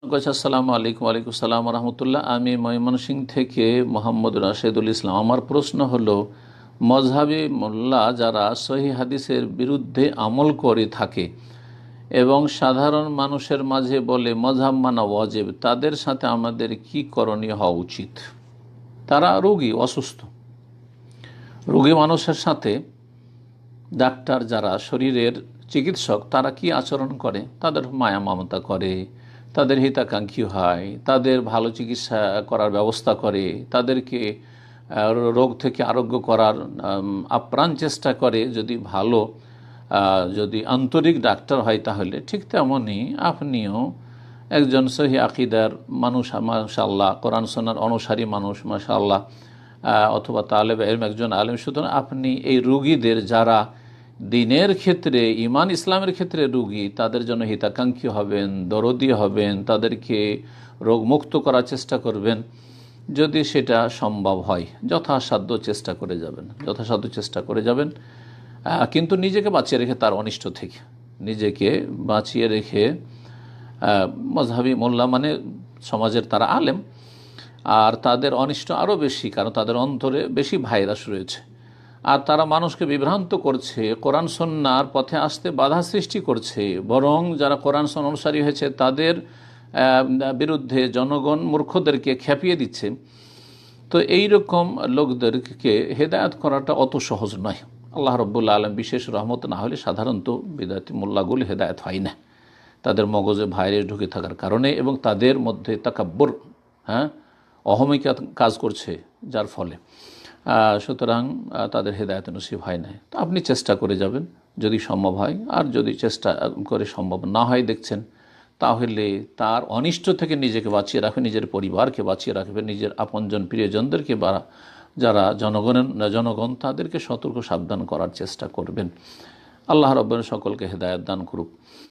আসসালামু আলাইকুম। ওয়ালাইকুম সালাম রহমতুল্লাহ। আমি ময়মনসিংহ থেকে মোহাম্মদ রাশেদুল ইসলাম। আমার প্রশ্ন হলো, মজহাবি মোল্লা যারা সহি হাদিসের বিরুদ্ধে আমল করে থাকে এবং সাধারণ মানুষের মাঝে বলে মজহাব মানা ওয়াজিব, তাদের সাথে আমাদের কি করণীয় হওয়া উচিত? তারা রোগী, অসুস্থ রোগী মানুষের সাথে ডাক্তার যারা শরীরের চিকিৎসক তারা কি আচরণ করে? তাদের মায়া মমতা করে, তাদের হিতাকাঙ্ক্ষী হয়, তাদের ভালো চিকিৎসা করার ব্যবস্থা করে, তাদেরকে রোগ থেকে আরোগ্য করার আপ্রাণ চেষ্টা করে। যদি ভালো যদি আন্তরিক ডাক্তার হয় তাহলে ঠিক তেমনই আপনিও একজন সহি আকিদার মানুষ, মাশাআল্লাহ, কোরআন সুন্নাহর অনুসারী মানুষ, মাশাআল্লাহ, অথবা তালেব ইলম একজন আলেম, সুতরাং আপনি এই রোগীদের যারা দিনের ক্ষেত্রে, ইমান ইসলামের ক্ষেত্রে রোগী, তাদের জন্য হিতাকাঙ্ক্ষী হবেন, দরদি হবেন, তাদেরকে রোগমুক্ত করার চেষ্টা করবেন। যদি সেটা সম্ভব হয় যথাসাধ্য চেষ্টা করে যাবেন, কিন্তু নিজেকে বাঁচিয়ে রেখে তার অনিষ্ট থেকে নিজেকে বাঁচিয়ে রেখে। মজহাবি মোল্লা মানে সমাজের তারা আলেম, আর তাদের অনিষ্ট আরও বেশি, কারণ তাদের অন্তরে বেশি ভাইরাস রয়েছে, আর তারা মানুষকে বিভ্রান্ত করছে, কোরআন সুন্নাহর পথে আসতে বাধা সৃষ্টি করছে। বরং যারা কোরআন সুন্নাহ অনুসারী হয়েছে তাদের বিরুদ্ধে জনগণ মূর্খদেরকে খেপিয়ে দিচ্ছে। তো এই রকম লোকদেরকে হেদায়েত করাটা অত সহজ নয়। আল্লাহ রাব্বুল আলামিন বিশেষ রহমত না হলে সাধারণত বিদাতি মোল্লাগুলি হেদায়েত হয় না, তাদের মগজে ভাইরাস ঢুকে থাকার কারণে, এবং তাদের মধ্যে তাকাব্বুর, অহমিকা কাজ করছে, যার ফলে সুতরাং তাদের হেদায়েত নসিব হয় না। তো আপনি চেষ্টা করে যাবেন যদি সম্ভব হয়, আর যদি চেষ্টা করে সম্ভব না হয় দেখছেন, তাহলে তার অনিষ্ট থেকে নিজেকে বাঁচিয়ে রাখবেন, নিজের পরিবারকে বাঁচিয়ে রাখবেন, নিজের আপনজন প্রিয়জনদেরকে বা যারা জনগণ তাদেরকে সতর্ক সাবধান করার চেষ্টা করবেন। আল্লাহ রাব্বুল সকলকে হেদায়েত দান করুক।